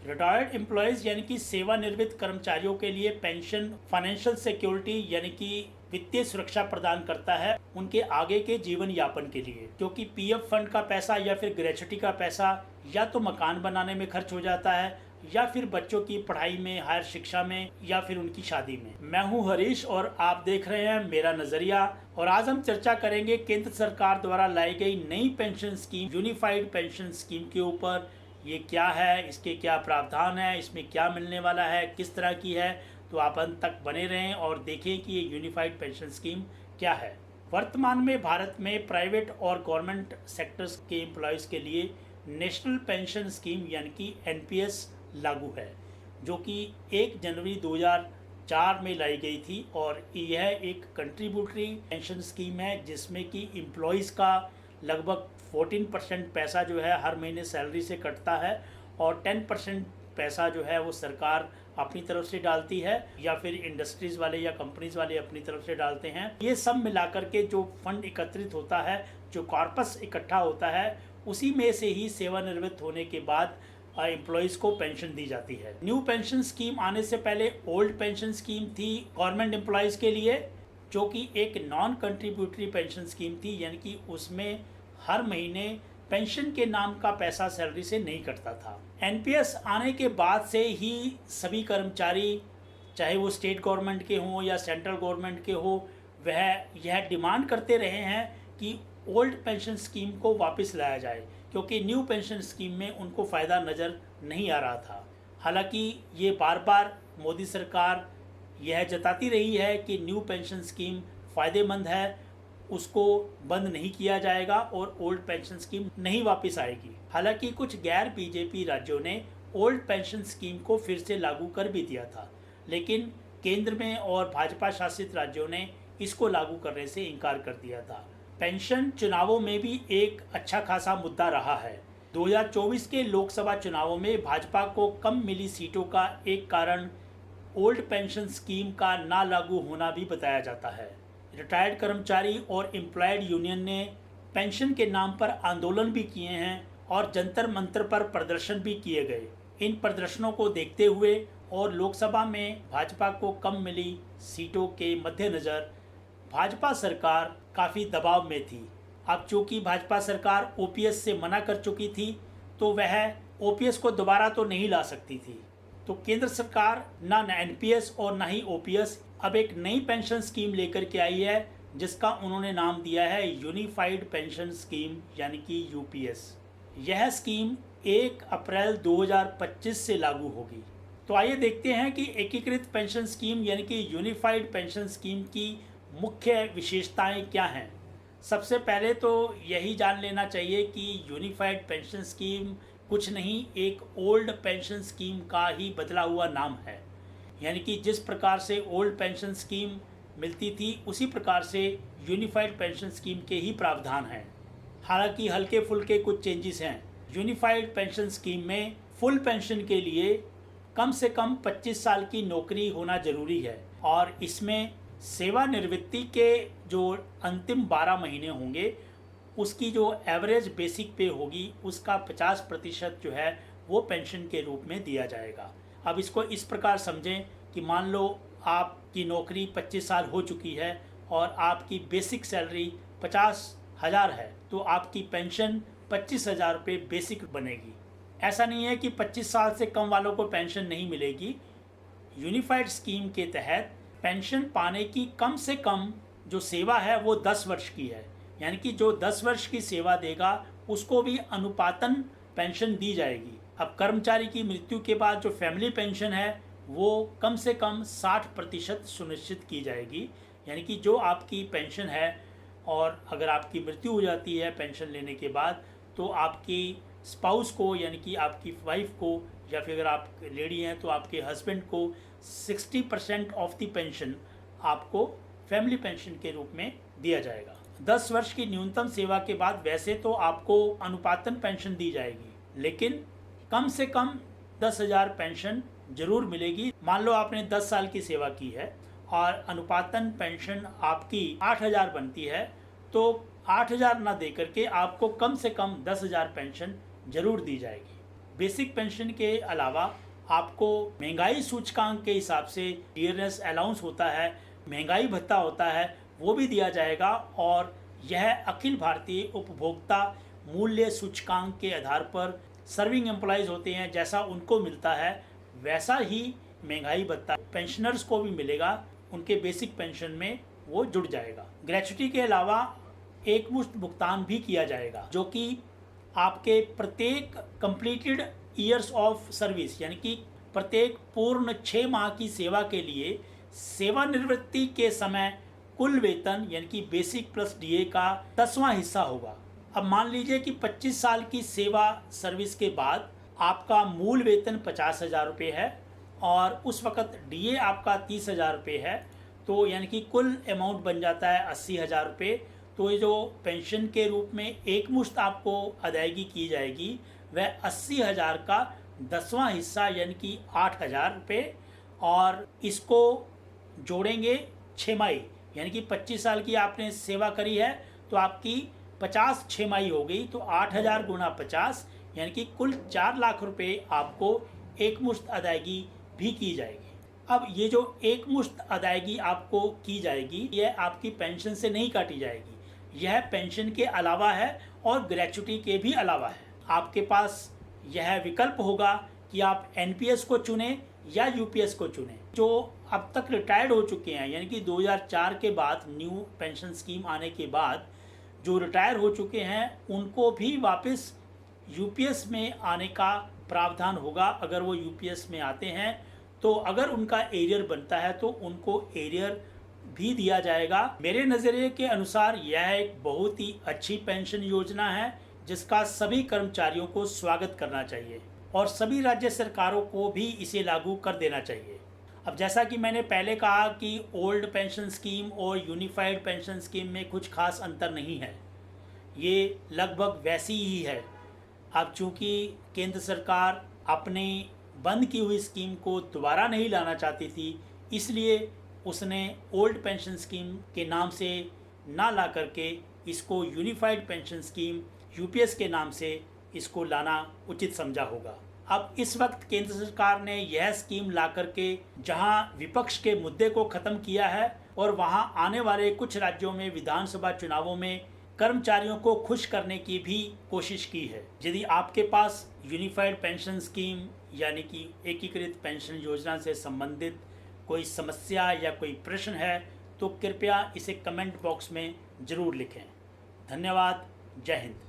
Retired employees यानी कि सेवानिवृत्त कर्मचारियों के लिए पेंशन फाइनेंशियल सिक्योरिटी यानी कि वित्तीय सुरक्षा प्रदान करता है उनके आगे के जीवन यापन के लिए, क्योंकि पीएफ फंड का पैसा या फिर ग्रेच्युटी का पैसा या तो मकान बनाने में खर्च हो जाता है या फिर बच्चों की पढ़ाई में, हायर शिक्षा में या फिर उनकी शादी में। मैं हूं हरीश और आप देख रहे हैं मेरा नजरिया। और आज हम चर्चा करेंगे केंद्र सरकार द्वारा लाई गई नई pension scheme, unified pension scheme के ऊपर। ये क्या है, इसके क्या प्रावधान है, इसमें क्या मिलने वाला है, किस तरह की है। तो आप अंत तक बने रहें और देखें कि ये यूनिफाइड पेंशन स्कीम क्या है। वर्तमान में भारत में प्राइवेट और गवर्नमेंट सेक्टर्स के एम्प्लॉयज़ के लिए नेशनल पेंशन स्कीम यानी कि एनपीएस लागू है, जो कि 1 जनवरी 2004 में लाई गई थी। और यह एक कंट्रीब्यूटरी पेंशन स्कीम है जिसमें कि एम्प्लॉयज़ का लगभग 14% पैसा जो है हर महीने सैलरी से कटता है और 10% पैसा जो है वो सरकार अपनी तरफ से डालती है या फिर इंडस्ट्रीज़ वाले या कंपनीज वाले अपनी तरफ से डालते हैं। ये सब मिलाकर के जो फंड एकत्रित होता है, जो कॉर्पस इकट्ठा होता है, उसी में से ही सेवानिवृत्त होने के बाद एम्प्लॉयज़ को पेंशन दी जाती है। न्यू पेंशन स्कीम आने से पहले ओल्ड पेंशन स्कीम थी गवर्नमेंट एम्प्लॉयज़ के लिए, जो कि एक नॉन कंट्रीब्यूटरी पेंशन स्कीम थी, यानी कि उसमें हर महीने पेंशन के नाम का पैसा सैलरी से नहीं कटता था। एनपीएस आने के बाद से ही सभी कर्मचारी, चाहे वो स्टेट गवर्नमेंट के हों या सेंट्रल गवर्नमेंट के हो, वह यह डिमांड करते रहे हैं कि ओल्ड पेंशन स्कीम को वापस लाया जाए, क्योंकि न्यू पेंशन स्कीम में उनको फ़ायदा नज़र नहीं आ रहा था। हालांकि ये बार बार मोदी सरकार यह जताती रही है कि न्यू पेंशन स्कीम फ़ायदेमंद है, उसको बंद नहीं किया जाएगा और ओल्ड पेंशन स्कीम नहीं वापस आएगी। हालांकि कुछ गैर बीजेपी राज्यों ने ओल्ड पेंशन स्कीम को फिर से लागू कर भी दिया था, लेकिन केंद्र में और भाजपा शासित राज्यों ने इसको लागू करने से इनकार कर दिया था। पेंशन चुनावों में भी एक अच्छा खासा मुद्दा रहा है। 2024 के लोकसभा चुनावों में भाजपा को कम मिली सीटों का एक कारण ओल्ड पेंशन स्कीम का ना लागू होना भी बताया जाता है। रिटायर्ड कर्मचारी और एम्प्लॉयड यूनियन ने पेंशन के नाम पर आंदोलन भी किए हैं और जंतर मंतर पर प्रदर्शन भी किए गए। इन प्रदर्शनों को देखते हुए और लोकसभा में भाजपा को कम मिली सीटों के मद्देनज़र भाजपा सरकार काफ़ी दबाव में थी। अब चूँकि भाजपा सरकार ओपीएस से मना कर चुकी थी, तो वह ओपीएस को दोबारा तो नहीं ला सकती थी। तो केंद्र सरकार ना एनपीएस और ना ही ओपीएस अब एक नई पेंशन स्कीम लेकर के आई है, जिसका उन्होंने नाम दिया है यूनिफाइड पेंशन स्कीम यानी कि यूपीएस। यह स्कीम 1 अप्रैल 2025 से लागू होगी। तो आइए देखते हैं कि एकीकृत पेंशन स्कीम यानी कि यूनिफाइड पेंशन स्कीम की मुख्य विशेषताएं क्या हैं। सबसे पहले तो यही जान लेना चाहिए कि यूनिफाइड पेंशन स्कीम कुछ नहीं, एक ओल्ड पेंशन स्कीम का ही बदला हुआ नाम है। यानी कि जिस प्रकार से ओल्ड पेंशन स्कीम मिलती थी, उसी प्रकार से यूनिफाइड पेंशन स्कीम के ही प्रावधान हैं। हालांकि हल्के फुल्के कुछ चेंजेस हैं। यूनिफाइड पेंशन स्कीम में फुल पेंशन के लिए कम से कम 25 साल की नौकरी होना जरूरी है और इसमें सेवानिवृत्ति के जो अंतिम 12 महीने होंगे, उसकी जो एवरेज बेसिक पे होगी, उसका 50% जो है वो पेंशन के रूप में दिया जाएगा। अब इसको इस प्रकार समझें कि मान लो आपकी नौकरी 25 साल हो चुकी है और आपकी बेसिक सैलरी 50,000 है, तो आपकी पेंशन 25,000 रुपये बेसिक बनेगी। ऐसा नहीं है कि 25 साल से कम वालों को पेंशन नहीं मिलेगी। यूनिफाइड स्कीम के तहत पेंशन पाने की कम से कम जो सेवा है वो 10 वर्ष की है, यानी कि जो 10 वर्ष की सेवा देगा उसको भी अनुपातन पेंशन दी जाएगी। अब कर्मचारी की मृत्यु के बाद जो फैमिली पेंशन है वो कम से कम 60% सुनिश्चित की जाएगी। यानी कि जो आपकी पेंशन है और अगर आपकी मृत्यु हो जाती है पेंशन लेने के बाद, तो आपकी स्पाउस को यानी कि आपकी वाइफ को, या फिर अगर आप लेडी हैं तो आपके हस्बैंड को 60% ऑफ द पेंशन आपको फैमिली पेंशन के रूप में दिया जाएगा। 10 वर्ष की न्यूनतम सेवा के बाद वैसे तो आपको अनुपातन पेंशन दी जाएगी, लेकिन कम से कम 10,000 पेंशन जरूर मिलेगी। मान लो आपने 10 साल की सेवा की है और अनुपातन पेंशन आपकी 8,000 बनती है, तो 8,000 ना दे करके आपको कम से कम 10,000 पेंशन जरूर दी जाएगी। बेसिक पेंशन के अलावा आपको महंगाई सूचकांक के हिसाब से डियरनेस अलाउंस होता है, महंगाई भत्ता होता है, वो भी दिया जाएगा। और यह अखिल भारतीय उपभोक्ता मूल्य सूचकांक के आधार पर सर्विंग एम्प्लॉयज़ होते हैं, जैसा उनको मिलता है वैसा ही महंगाई भत्ता पेंशनर्स को भी मिलेगा, उनके बेसिक पेंशन में वो जुड़ जाएगा। ग्रेच्युटी के अलावा एक मुश्त भुगतान भी किया जाएगा, जो कि आपके प्रत्येक कंप्लीटेड ईयर्स ऑफ सर्विस यानी कि प्रत्येक पूर्ण 6 माह की सेवा के लिए सेवानिवृत्ति के समय कुल वेतन यानी कि बेसिक प्लस डीए का 10वां हिस्सा होगा। अब मान लीजिए कि 25 साल की सेवा सर्विस के बाद आपका मूल वेतन 50,000 रुपये है और उस वक़्त डीए आपका 30,000 रुपये है, तो यानी कि कुल अमाउंट बन जाता है 80,000 रुपये। तो ये जो पेंशन के रूप में एक मुश्त आपको अदायगी की जाएगी वह 80,000 का 10वां हिस्सा यानी कि 8,000 रुपये, और इसको जोड़ेंगे छमाही यानी कि 25 साल की आपने सेवा करी है तो आपकी 50 छमाही हो गई, तो 8,000 गुणा 50 यानी कि कुल 4 लाख रुपए आपको एक मुश्त अदायगी भी की जाएगी। अब ये जो एक मुश्त अदायगी आपको की जाएगी यह आपकी पेंशन से नहीं काटी जाएगी, यह पेंशन के अलावा है और ग्रेच्युटी के भी अलावा है। आपके पास यह विकल्प होगा कि आप एनपीएस को चुनें या यूपीएस को चुनें। जो अब तक रिटायर्ड हो चुके हैं यानी कि 2004 के बाद न्यू पेंशन स्कीम आने के बाद जो रिटायर हो चुके हैं उनको भी वापस यूपीएस में आने का प्रावधान होगा। अगर वो यूपीएस में आते हैं तो अगर उनका एरियर बनता है तो उनको एरियर भी दिया जाएगा। मेरे नज़रिए के अनुसार यह एक बहुत ही अच्छी पेंशन योजना है जिसका सभी कर्मचारियों को स्वागत करना चाहिए और सभी राज्य सरकारों को भी इसे लागू कर देना चाहिए। अब जैसा कि मैंने पहले कहा कि ओल्ड पेंशन स्कीम और यूनिफाइड पेंशन स्कीम में कुछ खास अंतर नहीं है, ये लगभग वैसी ही है। अब चूँकि केंद्र सरकार अपने बंद की हुई स्कीम को दोबारा नहीं लाना चाहती थी, इसलिए उसने ओल्ड पेंशन स्कीम के नाम से ना ला करके इसको यूनिफाइड पेंशन स्कीम यूपीएस के नाम से इसको लाना उचित समझा होगा। अब इस वक्त केंद्र सरकार ने यह स्कीम ला करके जहां विपक्ष के मुद्दे को ख़त्म किया है और वहां आने वाले कुछ राज्यों में विधानसभा चुनावों में कर्मचारियों को खुश करने की भी कोशिश की है। यदि आपके पास यूनिफाइड पेंशन स्कीम यानी कि एकीकृत पेंशन योजना से संबंधित कोई समस्या या कोई प्रश्न है तो कृपया इसे कमेंट बॉक्स में ज़रूर लिखें। धन्यवाद। जय हिंद।